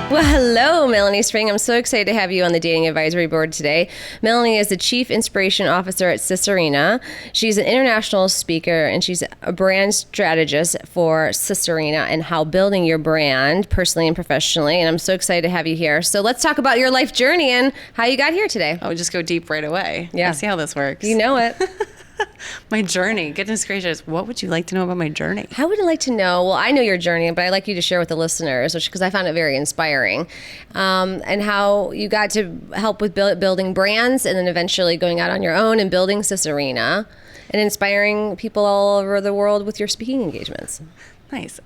Well, hello, Melanie Spring. I'm so excited to have you on the Dating Advisory Board today. Melanie is the Chief Inspiration Officer at Sisarina. She's an international speaker, and she's a brand strategist for Sisarina and how building your brand personally and professionally. And I'm so excited to have you here. So let's talk about your life journey and how you got here today. Oh, just go deep right away. Yeah. I see how this works. You know it. My journey. Goodness gracious. What would you like to know about my journey? How would you like to know? Well, I know your journey, but I'd like you to share with the listeners, because I found it very inspiring, and how you got to help with building brands and then eventually going out on your own and building Sisarina and inspiring people all over the world with your speaking engagements. Nice.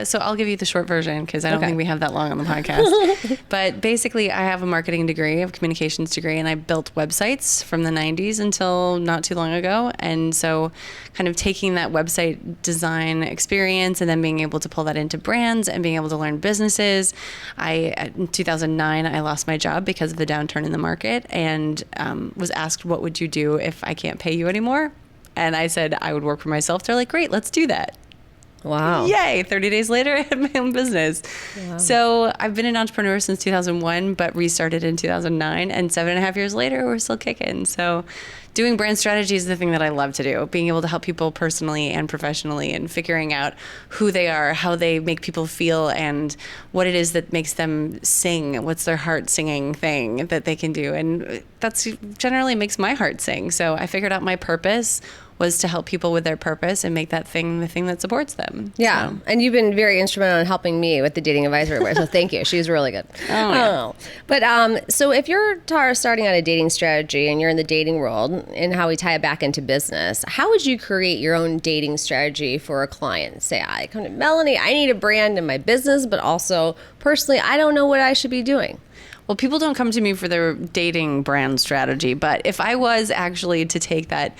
So I'll give you the short version because I don't think we have that long on the podcast. But basically, I have a marketing degree, I have a communications degree, and I built websites from the 90s until not too long ago. And so kind of taking that website design experience and then being able to pull that into brands and being able to learn businesses. In 2009, I lost my job because of the downturn in the market and was asked, what would you do if I can't pay you anymore? And I said, I would work for myself. They're like, great, let's do that. Wow. Yay. 30 days later, I had my own business. Wow. So I've been an entrepreneur since 2001, but restarted in 2009. And 7.5 years later, we're still kicking. So doing brand strategy is the thing that I love to do. Being able to help people personally and professionally and figuring out who they are, how they make people feel, and what it is that makes them sing. What's their heart singing thing that they can do. And that's generally makes my heart sing. So I figured out my purpose was to help people with their purpose and make that thing the thing that supports them. Yeah, so. And you've been very instrumental in helping me with the Dating Advisory Board, so thank you. She was really good. Oh, yeah. But so if you're starting out a dating strategy and you're in the dating world and how we tie it back into business, how would you create your own dating strategy for a client? Say, I come to Melanie, I need a brand in my business, but also personally, I don't know what I should be doing. Well, people don't come to me for their dating brand strategy, but if I was actually to take that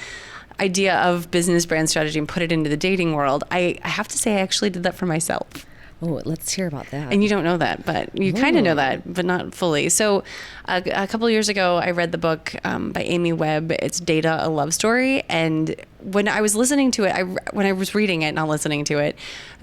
idea of business brand strategy and put it into the dating world, I have to say I actually did that for myself. Oh, let's hear about that. And you don't know that, but you kind of know that, but not fully. So a couple of years ago, I read the book by Amy Webb. It's Data, a Love Story. And when I was listening to it, when I was reading it, not listening to it,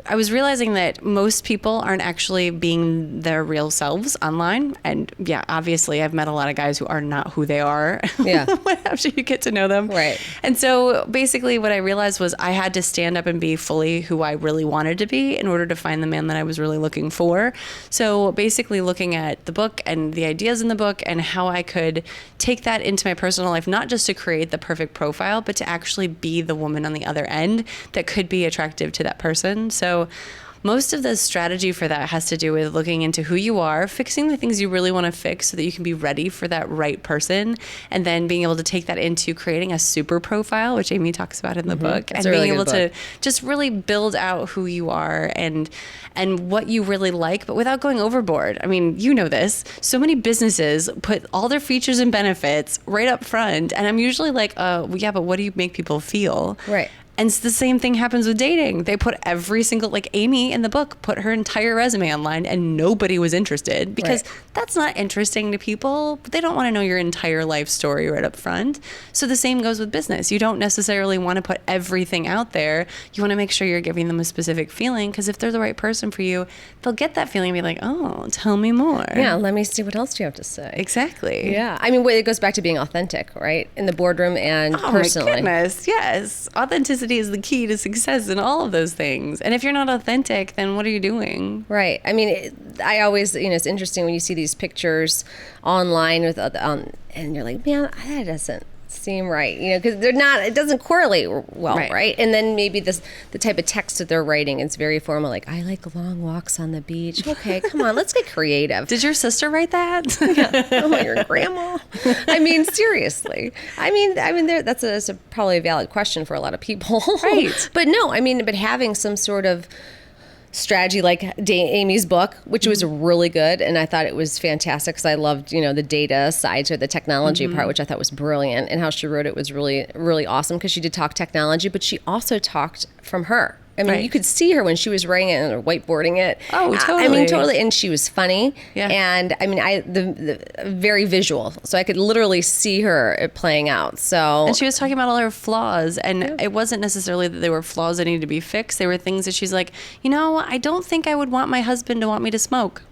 I was realizing that most people aren't actually being their real selves online. And yeah, obviously I've met a lot of guys who are not who they are. Yeah. After you get to know them. Right. And so basically what I realized was I had to stand up and be fully who I really wanted to be in order to find the man that I was really looking for. So basically looking at the book and the ideas in the book and how I could take that into my personal life, not just to create the perfect profile, but to actually be the woman on the other end that could be attractive to that person. So most of the strategy for that has to do with looking into who you are, fixing the things you really want to fix so that you can be ready for that right person, and then being able to take that into creating a super profile, which Amy talks about in the book, That's and a really being good able book. to just really build out who you are and what you really like, but without going overboard. I mean, you know this. So many businesses put all their features and benefits right up front, and I'm usually like, yeah, but what do you make people feel? Right. And it's the same thing happens with dating. They put every single, like Amy in the book, put her entire resume online and nobody was interested because that's not interesting to people. They don't want to know your entire life story right up front. So the same goes with business. You don't necessarily want to put everything out there. You want to make sure you're giving them a specific feeling, because if they're the right person for you, they'll get that feeling and be like, oh, tell me more. Yeah, let me see what else do you have to say. Exactly. Yeah, I mean, it goes back to being authentic, right? In the boardroom and personally. Oh my goodness, yes. Authenticity is the key to success in all of those things. And if you're not authentic, then what are you doing? Right. I mean, I always, it's interesting when you see these pictures online with, and you're like, man, that doesn't seem right, because they're not, it doesn't correlate well, right? And then maybe the type of text that they're writing, it's very formal, like, I like long walks on the beach. Okay, come on, let's get creative. Did your sister write that? Yeah. Oh, your grandma. I mean, seriously. I mean, that's probably a valid question for a lot of people. Right. But no, but having some sort of strategy like Amy's book, which was really good, and I thought it was fantastic because I loved, the data sides or the technology part, which I thought was brilliant, and how she wrote it was really, really awesome because she did talk technology, but she also talked from her. I mean, you could see her when she was writing it and whiteboarding it. Oh, totally. Totally. And she was funny. Yeah. And the very visual. So I could literally see her playing out. So. And she was talking about all her flaws. And it wasn't necessarily that they were flaws that needed to be fixed. They were things that she's like, I don't think I would want my husband to want me to smoke.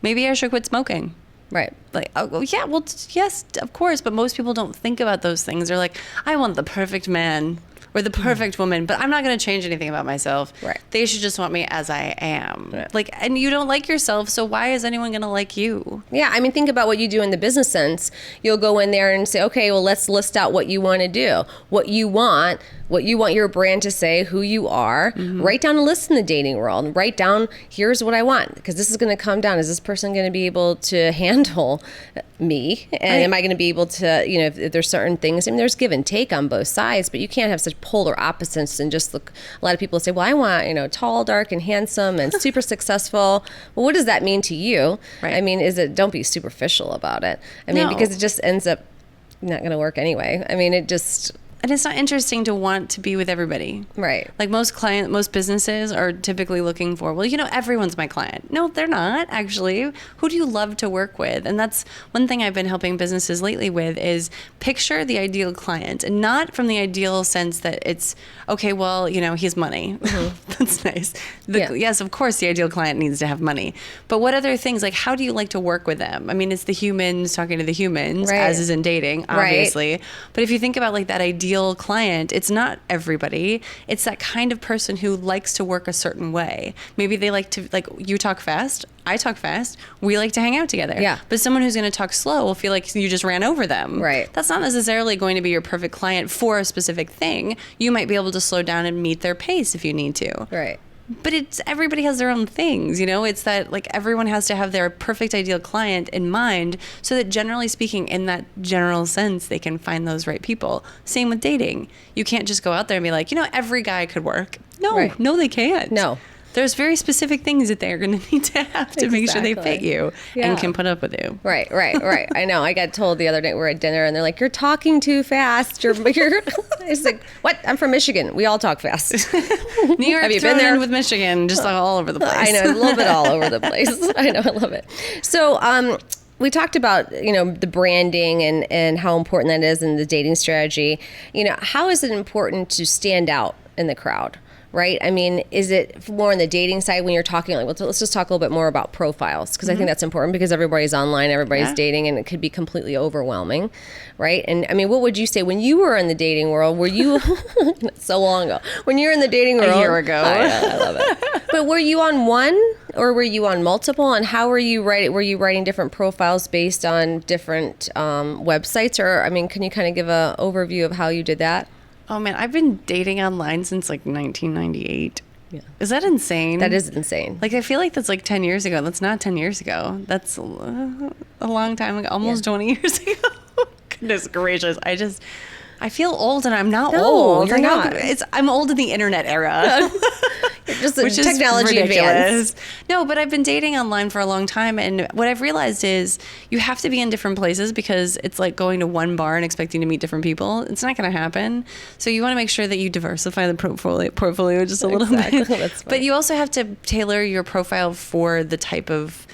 Maybe I should quit smoking. Right. Like, oh yeah, well, yes, of course. But most people don't think about those things. They're like, I want the perfect man or the perfect woman, but I'm not going to change anything about myself. Right. They should just want me as I am. Right. Like, and you don't like yourself, so why is anyone going to like you? Yeah, I mean, think about what you do in the business sense. You'll go in there and say, okay, well, let's list out what you want to do, what you want your brand to say, who you are. Write down a list in the dating world. Write down, here's what I want, because this is going to come down. Is this person going to be able to handle me? And am I going to be able to, if there's certain things, I mean, there's give and take on both sides, but you can't have such polar opposites and just look. A lot of people say, well, I want, tall, dark, and handsome and super successful. Well, what does that mean to you? Right. I mean, don't be superficial about it. I mean, because it just ends up not going to work anyway. I mean, and it's not interesting to want to be with everybody. Right. Like most businesses are typically looking for, well, everyone's my client. No, they're not actually. Who do you love to work with? And that's one thing I've been helping businesses lately with is picture the ideal client, and not from the ideal sense that it's, okay, well, he's money. That's nice. Yes, of course, the ideal client needs to have money. But what other things, like how do you like to work with them? I mean, it's the humans talking to the humans, right. as is in dating, obviously. Right. But if you think about like that ideal client, it's not everybody. It's that kind of person who likes to work a certain way. Maybe they like to, like, you talk fast, I talk fast, we like to hang out together. Yeah. But someone who's going to talk slow will feel like you just ran over them. Right. That's not necessarily going to be your perfect client for a specific thing. You might be able to slow down and meet their pace if you need to. Right. But everybody has their own things, It's that like everyone has to have their perfect ideal client in mind so that generally speaking, in that general sense, they can find those right people. Same with dating. You can't just go out there and be like, every guy could work. No, right. No, they can't. No. There's very specific things that they're going to need to have to make sure they fit you and can put up with you. Right. I know. I got told the other night we were at dinner and they're like, you're talking too fast. You're it's like, what? I'm from Michigan. We all talk fast. New York, have you been there with Michigan? Just all over the place. I know. A little bit all over the place. I know. I love it. So, we talked about, the branding and how important that is in the dating strategy. How is it important to stand out in the crowd? Right? I mean, is it more on the dating side when you're talking, like, let's just talk a little bit more about profiles, because I think that's important because everybody's online, everybody's dating, and it could be completely overwhelming, right? And I mean, what would you say when you were in the dating world? Were you, so long ago, when you were in the dating world? A year ago. I love it. But were you on one or were you on multiple? And how were you writing? Were you writing different profiles based on different websites? Or, I mean, can you kind of give an overview of how you did that? Oh man, I've been dating online since like 1998. Yeah. Is that insane? That is insane. Like, I feel like that's like 10 years ago. That's not 10 years ago. That's a long time ago, almost 20 years ago. Goodness gracious. I feel old and I'm not old. You're not. I'm old in the internet era. Just which technology advance. No, but I've been dating online for a long time, and what I've realized is you have to be in different places because it's like going to one bar and expecting to meet different people. It's not going to happen. So you want to make sure that you diversify the portfolio just a little bit. That's but you also have to tailor your profile for the type of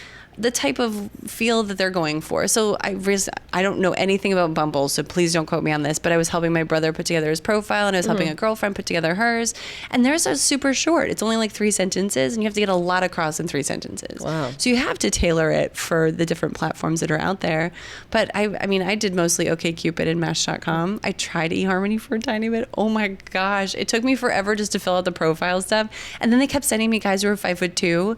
feel that they're going for. So I don't know anything about Bumble, so please don't quote me on this, but I was helping my brother put together his profile, and I was helping a girlfriend put together hers, and theirs are super short. It's only like 3 sentences, and you have to get a lot across in 3 sentences. Wow. So you have to tailor it for the different platforms that are out there. But I mean, I did mostly OkCupid and Match.com. I tried eHarmony for a tiny bit. Oh my gosh. It took me forever just to fill out the profile stuff. And then they kept sending me guys who were 5'2".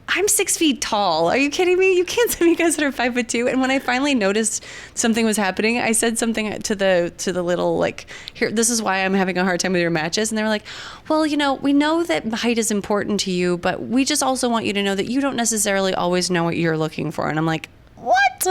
I'm 6 feet tall. Are you kidding me? You can't send me guys that are 5'2". And when I finally noticed something was happening, I said something to the little, like, here, this is why I'm having a hard time with your matches. And they were like, well, we know that height is important to you, but we just also want you to know that you don't necessarily always know what you're looking for. And I'm like, what?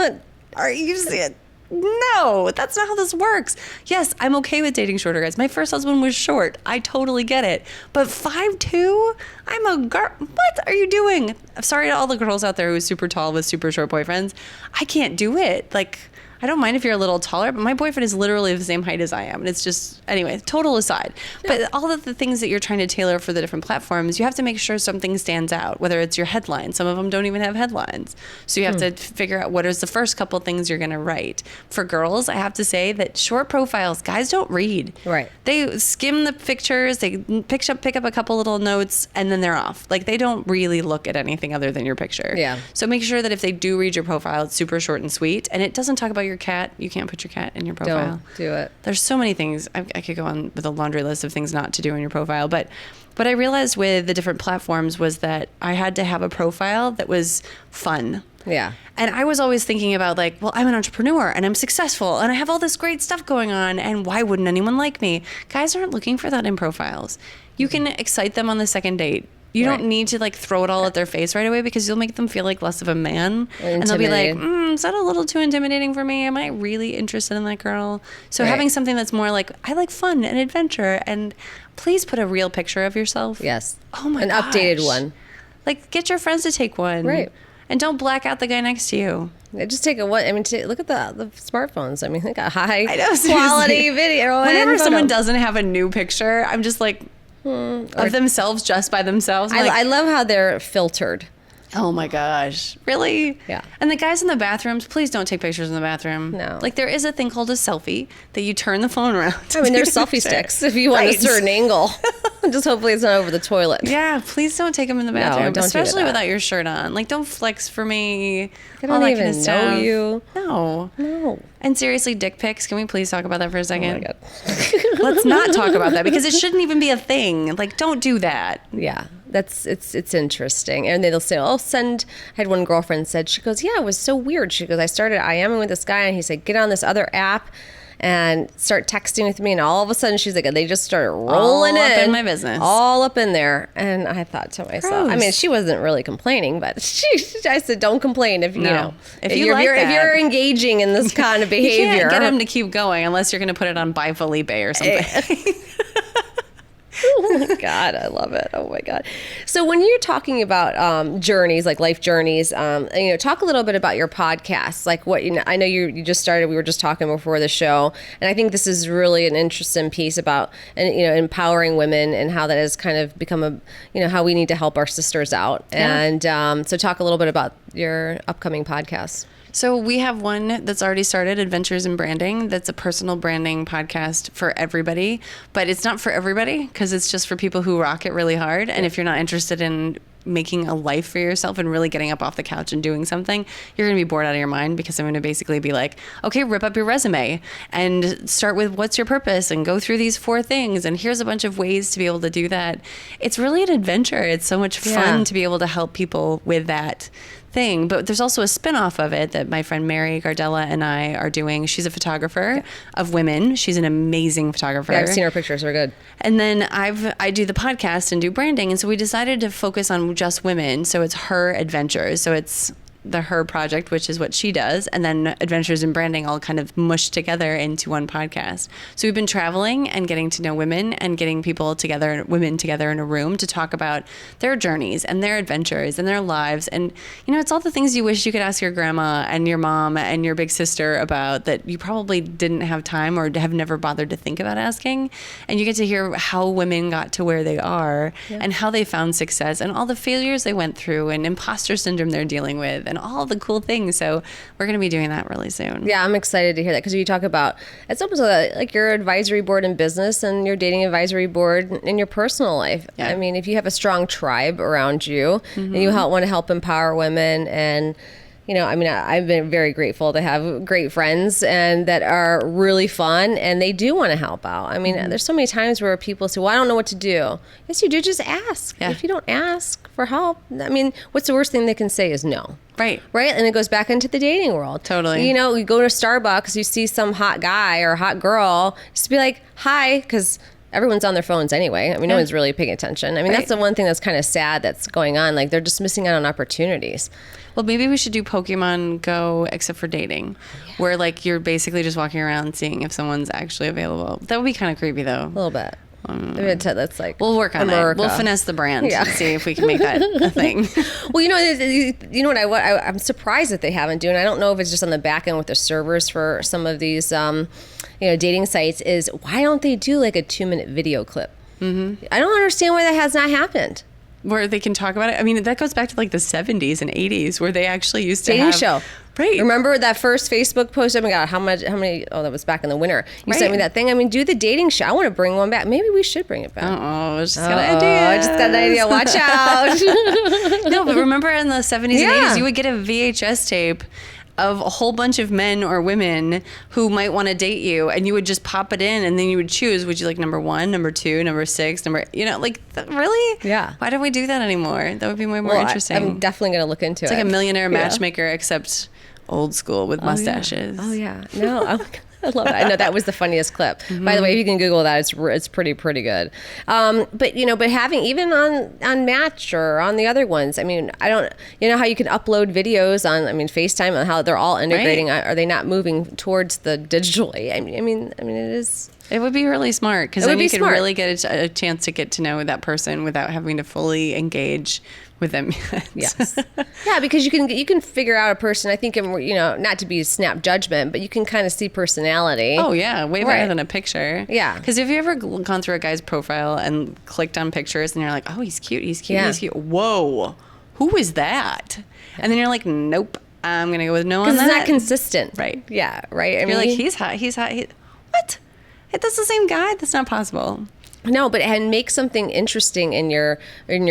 Are you serious? No, that's not how this works. Yes, I'm okay with dating shorter guys. My first husband was short. I totally get it. But 5'2"? I'm a girl. What are you doing? I'm sorry to all the girls out there who are super tall with super short boyfriends. I can't do it. Like, I don't mind if you're a little taller, but my boyfriend is literally the same height as I am. And it's just, anyway, total aside. But all of the things that you're trying to tailor for the different platforms, you have to make sure something stands out, whether it's your headline. Some of them don't even have headlines. So you have to figure out what is the first couple things you're going to write. For girls, I have to say that short profiles, guys don't read. Right. They skim the pictures, they pick up a couple little notes, and then they're off. Like, they don't really look at anything other than your picture. Yeah. So make sure that if they do read your profile, it's super short and sweet, and it doesn't talk about your cat. You can't put your cat in your profile. Don't do it. There's so many things. I could go on with a laundry list of things not to do in your profile, but what I realized with the different platforms was that I had to have a profile that was fun. Yeah. And I was always thinking about, like, well, I'm an entrepreneur and I'm successful and I have all this great stuff going on, and why wouldn't anyone like me? Guys aren't looking for that in profiles. You can excite them on the second date. You don't need to, like, throw it all at their face right away, because you'll make them feel like less of a man. And they'll be like, is that a little too intimidating for me? Am I really interested in that girl? So having something that's more like, I like fun and adventure, and please put a real picture of yourself. Yes. Oh my An gosh. updated one. Like, get your friends to take one. Right. And don't black out the guy next to you. Yeah, just take a what? I mean, look at the smartphones. I mean, they got high seriously. quality video. Whenever someone doesn't have a new picture, I'm just like, of themselves just by themselves. I love how they're filtered. Oh my gosh. Really? Yeah. And the guys in the bathrooms, please don't take pictures in the bathroom. No. Like, there is a thing called a selfie that you turn the phone around. I mean, there's selfie sticks if you want a certain angle. Just hopefully it's not over the toilet. Yeah, please don't take them in the bathroom, don't do especially that. without your shirt on. Like, don't flex for me. I don't even know stuff. you. No. And seriously, dick pics, can we please talk about that for a second? Oh my God. Let's not talk about that, because it shouldn't even be a thing. Like, don't do that. Yeah, it's interesting. And they'll say, "Oh, send." I had one girlfriend said, she goes, "Yeah, it was so weird." She goes, "I started IMing with this guy, and he said, get on this other app and start texting with me." And all of a sudden, she's like, they just started rolling all up in my business, all up in there. And I thought to myself, I mean, she wasn't really complaining, but I said, don't complain if if you're engaging in this kind of behavior. You can't get him to keep going unless you're going to put it on By Felipe or something. Oh my God, I love it. Oh my God. So when you're talking about journeys, like life journeys, talk a little bit about your podcast. Like what, I know you just started, we were just talking before the show, and I think this is really an interesting piece about, empowering women and how that has kind of become how we need to help our sisters out. Yeah. And so talk a little bit about your upcoming podcast. So we have one that's already started, Adventures in Branding. That's a personal branding podcast for everybody, but it's not for everybody, because it's just for people who rock it really hard. And if you're not interested in making a life for yourself and really getting up off the couch and doing something, you're going to be bored out of your mind, because I'm going to basically be like, okay, rip up your resume and start with what's your purpose and go through these 4 things. And here's a bunch of ways to be able to do that. It's really an adventure. It's so much fun to be able to help people with that thing. But there's also a spin-off of it that my friend Mary Gardella and I are doing. She's a photographer of women. She's an amazing photographer. Yeah, I've seen her pictures. They're good. And then I do the podcast and do branding. And so we decided to focus on just women. So it's her adventures. So it's the Her Project, which is what she does, and then Adventures in Branding all kind of mushed together into one podcast. So we've been traveling and getting to know women and getting women together in a room to talk about their journeys and their adventures and their lives. And, it's all the things you wish you could ask your grandma and your mom and your big sister about that you probably didn't have time or have never bothered to think about asking. And you get to hear how women got to where they are and how they found success and all the failures they went through and imposter syndrome they're dealing with and all the cool things. So we're going to be doing that really soon. Yeah, I'm excited to hear that, because you talk about, it's almost like your advisory board in business and your dating advisory board in your personal life. Yeah. I mean, if you have a strong tribe around you and you want to help empower women, and I've been very grateful to have great friends and that are really fun and they do want to help out. I mean, there's so many times where people say, well, I don't know what to do. Yes, you do. Just ask. Yeah. If you don't ask for help, I mean, what's the worst thing they can say is no. Right. And it goes back into the dating world. Totally. You go to Starbucks, you see some hot guy or hot girl, just be like, hi, because everyone's on their phones anyway. I mean, no one's really paying attention. I mean, that's the one thing that's kind of sad that's going on. Like, they're just missing out on opportunities. Well, maybe we should do Pokemon Go except for dating, where like you're basically just walking around seeing if someone's actually available. That would be kind of creepy though. A little bit. That's like We'll work on America. it. We'll finesse the brand and see if we can make that a thing. Well, you know what I'm surprised that they haven't done. I don't know if it's just on the back end with the servers for some of these, dating sites. Is why don't they do like a 2-minute video clip? Mm-hmm. I don't understand why that has not happened. Where they can talk about it. I mean, that goes back to like the 70s and 80s where they actually used to dating have... show. Right. Remember that first Facebook post? Oh my God, how many, that was back in the winter. You sent me that thing. I mean, do the dating show. I want to bring one back. Maybe we should bring it back. I just got an idea. I just got an idea. Watch out. No, but remember in the 70s and 80s, you would get a VHS tape of a whole bunch of men or women who might want to date you, and you would just pop it in, and then you would choose, would you like number 1, number 2, number 6, really? Yeah. Why don't we do that anymore? That would be way more interesting. I'm definitely going to look into it. It's like a millionaire matchmaker, except old school with mustaches. Oh yeah. No, I love it. I know that was the funniest clip. Mm-hmm. By the way, if you can Google that, it's pretty good. But having even on Match or on the other ones, I mean, I don't, how you can upload videos on, FaceTime, and how they're all integrating. Right. Are they not moving towards the digitally? I mean, it is. It would be really smart because then you could really get a chance to get to know that person without having to fully engage with them. Yes. Yeah, because you can figure out a person. I think, not to be a snap judgment, but you can kind of see personality. Oh yeah, way better than a picture. Yeah. Because have you ever gone through a guy's profile and clicked on pictures and you're like, oh, he's cute, he's cute. Whoa, who is that? And then you're like, nope, I'm gonna go with no on that. Because it's not consistent. Right. Yeah. Right. You're like, he's hot. What? That's the same guy? That's not possible. No, but and make something interesting in your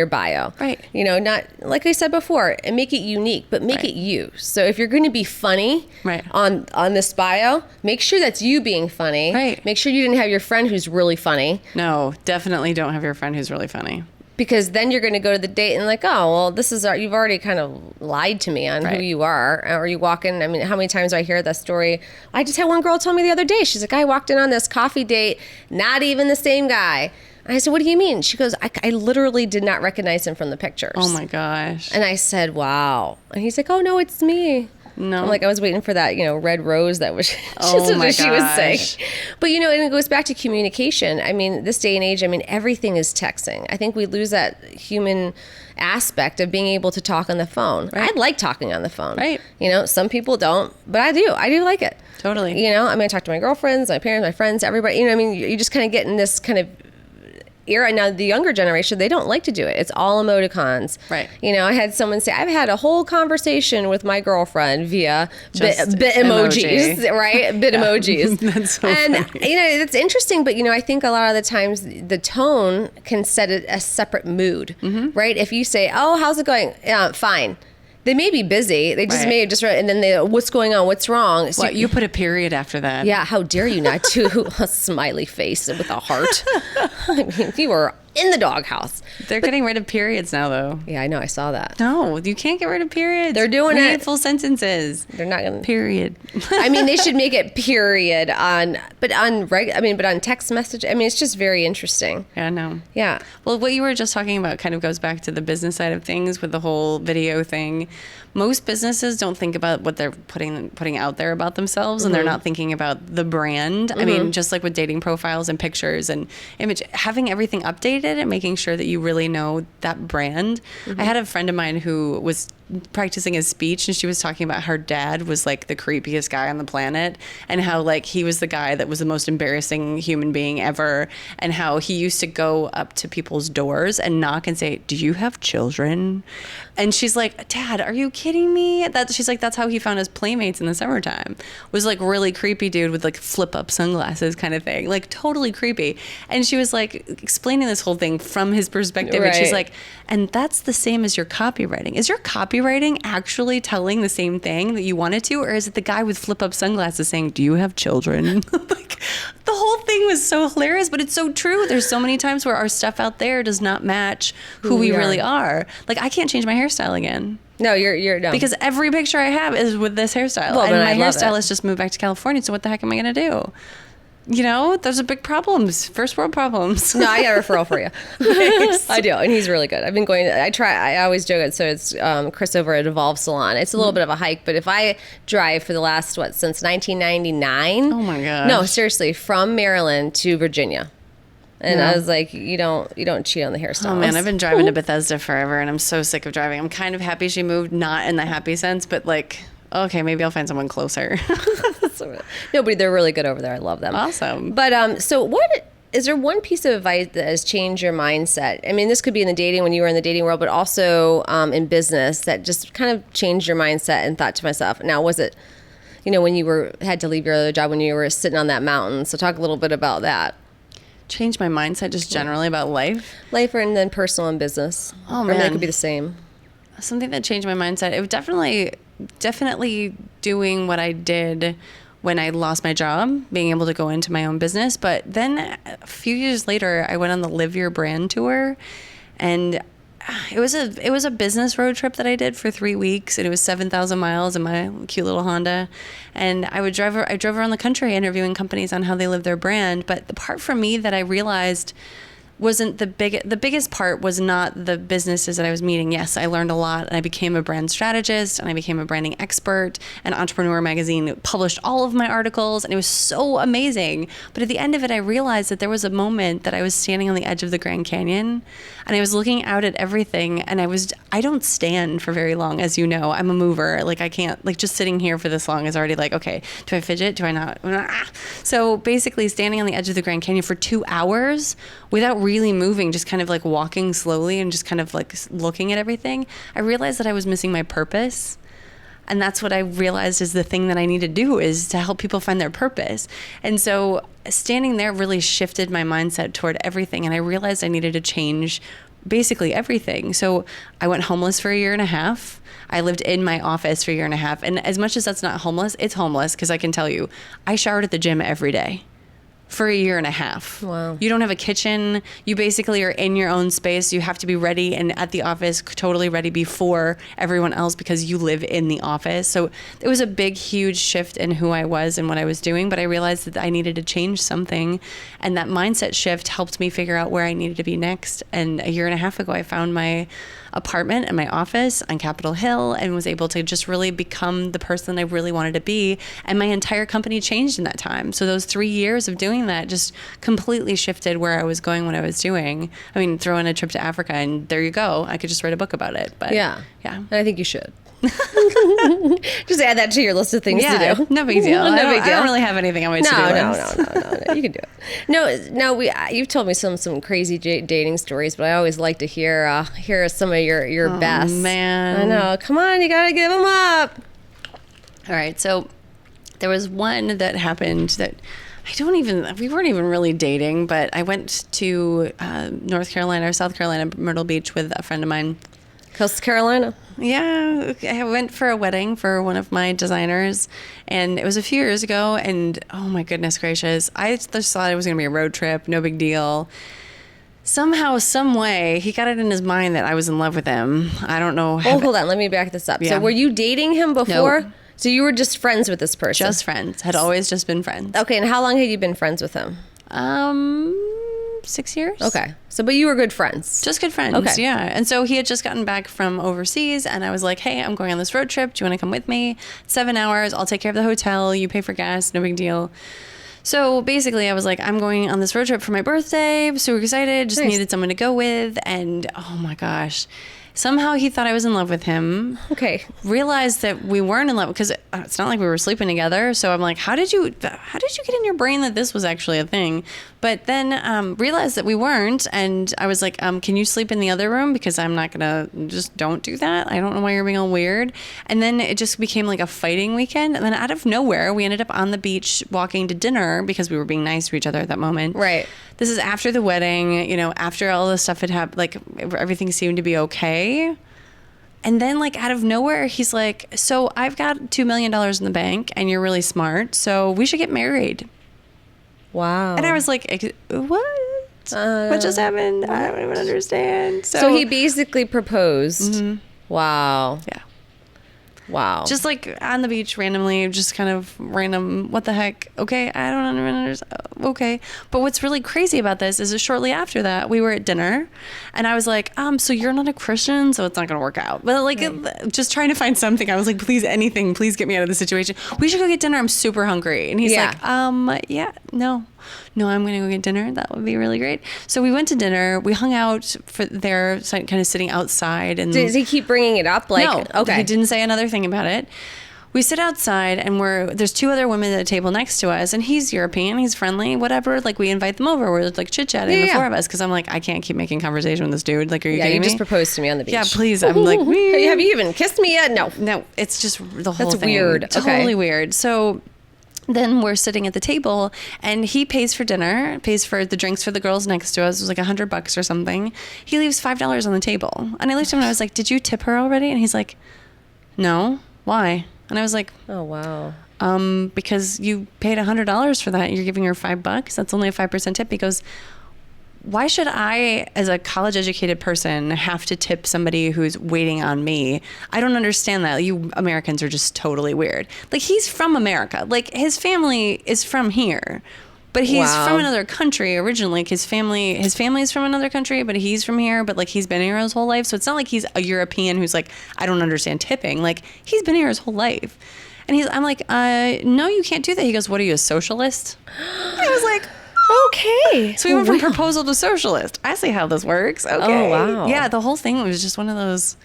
bio. Right. Not like I said before, and make it unique, but make it you. So if you're going to be funny on this bio, make sure that's you being funny. Right. Make sure you didn't have your friend who's really funny. No, definitely don't have your friend who's really funny. Because then you're going to go to the date and like, oh, well, you've already kind of lied to me on who you are. Or you walk in, how many times do I hear that story? I just had one girl tell me the other day, she's like, I walked in on this coffee date, not even the same guy. And I said, what do you mean? She goes, I literally did not recognize him from the pictures. Oh my gosh. And I said, wow. And he's like, oh no, it's me. No. I'm like, I was waiting for that, red rose that was oh my what she was saying. gosh. But, and it goes back to communication. This day and age, everything is texting. I think we lose that human aspect of being able to talk on the phone. Right. I like talking on the phone. Right. Some people don't, but I do. I do like it. Totally. I talk to my girlfriends, my parents, my friends, everybody. You just kind of get in this kind of era. Now the younger generation, they don't like to do it. It's all emoticons. Right. I had someone say, I've had a whole conversation with my girlfriend via bit emojis, right? Bit emojis. That's so funny. It's interesting, but I think a lot of the times the tone can set a separate mood, right? If you say, oh, how's it going? Fine. They may be busy. They just may have just, and then what's going on? What's wrong? So you put a period after that. Yeah, how dare you not do a smiley face with a heart? You were in the doghouse. They're getting rid of periods now, though. Yeah, I know. I saw that. No, you can't get rid of periods. They're doing we it. need full sentences. They're not going to. Period. They should make it period but on text message. It's just very interesting. Yeah, I know. Yeah. Well, what you were just talking about kind of goes back to the business side of things with the whole video thing. Most businesses don't think about what they're putting out there about themselves, and they're not thinking about the brand. Just like with dating profiles and pictures and image, having everything updated and making sure that you really know that brand. I had a friend of mine who was practicing his speech, and she was talking about her dad was like the creepiest guy on the planet, and how like he was the guy that was the most embarrassing human being ever, and how he used to go up to people's doors and knock and say, do you have children? And she's like, Dad, are you kidding me? She's like, that's how he found his playmates in the summertime. Was like really creepy dude with like flip up sunglasses kind of thing, like totally creepy. And she was like explaining this whole thing from his perspective. Right. And she's like, and that's the same as your copywriting. Is your copywriting actually telling the same thing that you wanted to? Or is it the guy with flip up sunglasses saying, do you have children? Like the whole thing was so hilarious, but it's so true. There's so many times where our stuff out there does not match who we really are. Like I can't change my hairstyle again. No, you're no. Because every picture I have is with this hairstyle. Well, and my hairstylist hairstylist just moved back to California, so what the heck am I going to do? Those are big problems. First world problems. No, I got a referral for you. Nice. I do, and he's really good. I've been going. I always joke it. So it's Chris over at Evolve Salon. It's a little bit of a hike, but if I drive for the last since 1999. Oh my gosh. No, seriously, from Maryland to Virginia. And Yeah. I was like, you don't cheat on the hairstyles. Oh man, I've been driving to Bethesda forever and I'm so sick of driving. I'm kind of happy she moved, not in the happy sense, but like, okay, maybe I'll find someone closer. No, but they're really good over there. I love them. Awesome. But so what is there one piece of advice that has changed your mindset? I mean, this could be in the dating, when you were in the dating world, but also in business, that just kind of changed your mindset and thought to myself, now was it, when you had to leave your other job, when you were sitting on that mountain? So talk a little bit about that. Change my mindset just generally about life. Life and then personal and business. Oh, Or maybe man. it could be the same. Something that changed my mindset. It was definitely doing what I did when I lost my job, being able to go into my own business. But then a few years later, I went on the Live Your Brand tour, and it was a business road trip that I did for 3 weeks, and it was 7,000 miles in my cute little Honda. And I drove around the country interviewing companies on how they live their brand. But the part for me that I realized wasn't the biggest part was not the businesses that I was meeting. Yes, I learned a lot, and I became a brand strategist, and I became a branding expert, and Entrepreneur Magazine published all of my articles, and it was so amazing. But at the end of it, I realized that there was a moment that I was standing on the edge of the Grand Canyon, and I was looking out at everything, and I don't stand for very long, as you know. I'm a mover. Like, I can't, like, just sitting here for this long is already like, okay, do I fidget? Do I not? So basically standing on the edge of the Grand Canyon for 2 hours without really moving, just kind of like walking slowly and just kind of like looking at everything, I realized that I was missing my purpose. And that's what I realized is the thing that I need to do, is to help people find their purpose. And so standing there really shifted my mindset toward everything. And I realized I needed to change basically everything. So I went homeless for 1.5 years. I lived in my office for 1.5 years. And as much as that's not homeless, it's homeless, because I can tell you, I showered at the gym every day for 1.5 years. Wow. You don't have a kitchen. You basically are in your own space. You have to be ready and at the office, totally ready before everyone else, because you live in the office. So it was a big, huge shift in who I was and what I was doing. But I realized that I needed to change something. And that mindset shift helped me figure out where I needed to be next. And 1.5 years ago, I found my apartment and my office on Capitol Hill and was able to just really become the person I really wanted to be. And my entire company changed in that time. So those 3 years of doing that just completely shifted where I was going, what I was doing. I mean, throw in a trip to Africa and there you go. I could just write a book about it. But Yeah. Yeah. And I think you should. Just add that to your list of things to do. No big deal. No big I deal. don't really have anything on my to-do list. No. You can do it. No. You've told me some crazy dating stories, but I always like to hear some of your best. Man. I know. Come on, you gotta give them up. All right. So there was one that happened that we weren't even really dating, but I went to North Carolina or South Carolina, Myrtle Beach, with a friend of mine. Coastal Carolina. Yeah, I went for a wedding for one of my designers, and it was a few years ago, and oh my goodness gracious, I just thought it was going to be a road trip, no big deal. Somehow, some way, he got it in his mind that I was in love with him. I don't know. Hold on, let me back this up. Yeah. So were you dating him before? No. So you were just friends with this person? Just friends. Had always just been friends. Okay, and how long had you been friends with him? 6 years. Okay. So, but you were good friends. Just good friends. Okay. Yeah. And so he had just gotten back from overseas, and I was like, hey, I'm going on this road trip. Do you want to come with me? 7 hours. I'll take care of the hotel. You pay for gas. No big deal. So basically, I was like, I'm going on this road trip for my birthday. I'm super excited. Just Nice. needed someone to go with. And oh my gosh. Somehow he thought I was in love with him. Okay. Realized that we weren't in love, because it's not like we were sleeping together. So I'm like, how did you get in your brain that this was actually a thing? But then realized that we weren't. And I was like, can you sleep in the other room? Because I'm not going to, just don't do that. I don't know why you're being all weird. And then it just became like a fighting weekend. And then out of nowhere, we ended up on the beach walking to dinner, because we were being nice to each other at that moment. Right. This is after the wedding, after all this stuff had happened, like everything seemed to be okay. And then like out of nowhere, he's like, so I've got $2 million in the bank and you're really smart, so we should get married. Wow. And I was like, what? What just happened? I don't even understand. So he basically proposed. Mhm. Wow. Yeah. Wow. Just like on the beach randomly, just kind of random, what the heck? Okay, I don't even understand. Okay. But what's really crazy about this is that shortly after that, we were at dinner and I was like, so you're not a Christian, so it's not going to work out. But like, just trying to find something. I was like, please, anything, please get me out of this situation. We should go get dinner. I'm super hungry. And he's like, yeah, no. no, I'm going to go get dinner. That would be really great. So we went to dinner. We hung out there, kind of sitting outside. And does he keep bringing it up? Like, no, okay. He didn't say another thing about it. We sit outside and there's two other women at the table next to us, and he's European, he's friendly, whatever. Like, we invite them over. We're like chit-chatting, the four of us, because I'm like, I can't keep making conversation with this dude. Like, are you kidding me? You just proposed to me on the beach. Yeah, please. I'm like, have you even kissed me yet? No, it's just the whole thing. That's weird. Totally weird. So then we're sitting at the table, and he pays for dinner, pays for the drinks for the girls next to us. It was like $100 or something. He leaves $5 on the table. And I looked at him and I was like, did you tip her already? And he's like, no. Why? And I was like, oh, wow. Because you paid $100 for that. You're giving her $5. That's only a 5% tip. He goes, why should I, as a college educated person, have to tip somebody who's waiting on me? I don't understand that. You Americans are just totally weird. Like, he's from America. Like, his family is from here. But he's from another country originally. Like, his family is from another country, but he's from here. But like, he's been here his whole life. So it's not like he's a European who's like, I don't understand tipping. Like, he's been here his whole life. And I'm like, no, you can't do that. He goes, what are you, a socialist? I was like, okay. So we went from proposal to socialist. I see how this works. Okay. Oh, wow. Yeah, the whole thing was just one of those,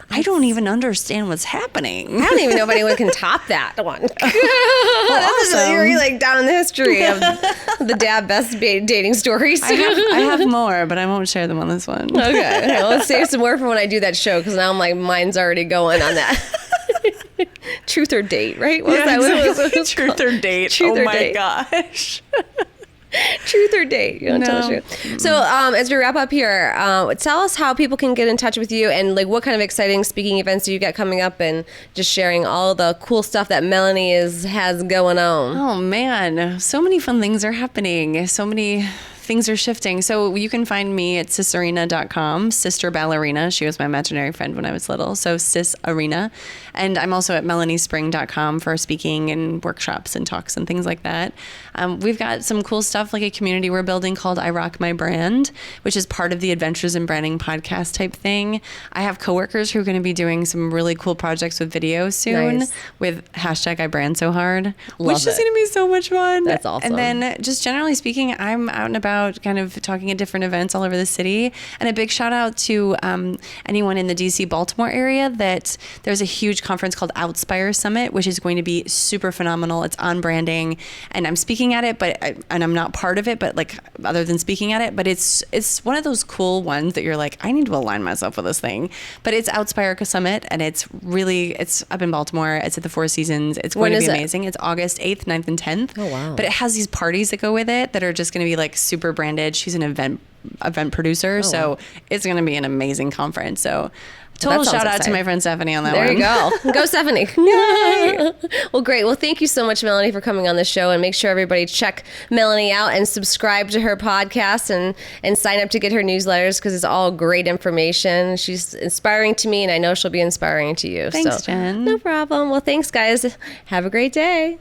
I don't even understand what's happening. I don't even know if anyone can top that one. That's awesome. You're like down in the history of the dad best dating stories. I have more, but I won't share them on this one. Okay. Well, let's save some more for when I do that show, because now my mind's already going on that. Truth or date, right? What was that? Exactly. What was Truth or date. Truth oh or my date. gosh. Truth or date? You want to tell the truth? So, as we wrap up here, tell us how people can get in touch with you, and like what kind of exciting speaking events do you got coming up, and just sharing all the cool stuff that Melanie has going on. Oh man, so many fun things are happening. So many things are shifting. So you can find me at Sisarina.com, Sister Ballerina. She was my imaginary friend when I was little. So Sisarina. And I'm also at MelanieSpring.com for speaking and workshops and talks and things like that. We've got some cool stuff, like a community we're building called I Rock My Brand, which is part of the Adventures in Branding podcast type thing. I have coworkers who are going to be doing some really cool projects with video soon with hashtag I Brand So Hard, which is going to be so much fun. That's awesome. And then just generally speaking, I'm out and about kind of talking at different events all over the city. And a big shout out to anyone in the DC Baltimore area, that there's a huge conference called Outspire Summit, which is going to be super phenomenal. It's on branding, and I'm speaking at it, and I'm not part of it, but like other than speaking at it, but it's one of those cool ones that you're like, I need to align myself with this thing. But it's Outspire Summit, and it's up in Baltimore. It's at the Four Seasons. It's going to be amazing. It's August 8th, 9th, and 10th. Oh, wow. But it has these parties that go with it that are just going to be like super branded. She's an event producer, so it's going to be an amazing conference. So total shout out to my friend Stephanie on that one. There you go. Go, Stephanie. Yay. Well, great. Well, thank you so much, Melanie, for coming on the show, and make sure everybody check Melanie out and subscribe to her podcast and sign up to get her newsletters, because it's all great information. She's inspiring to me, and I know she'll be inspiring to you. Thanks, Jen. No problem. Well, thanks, guys. Have a great day.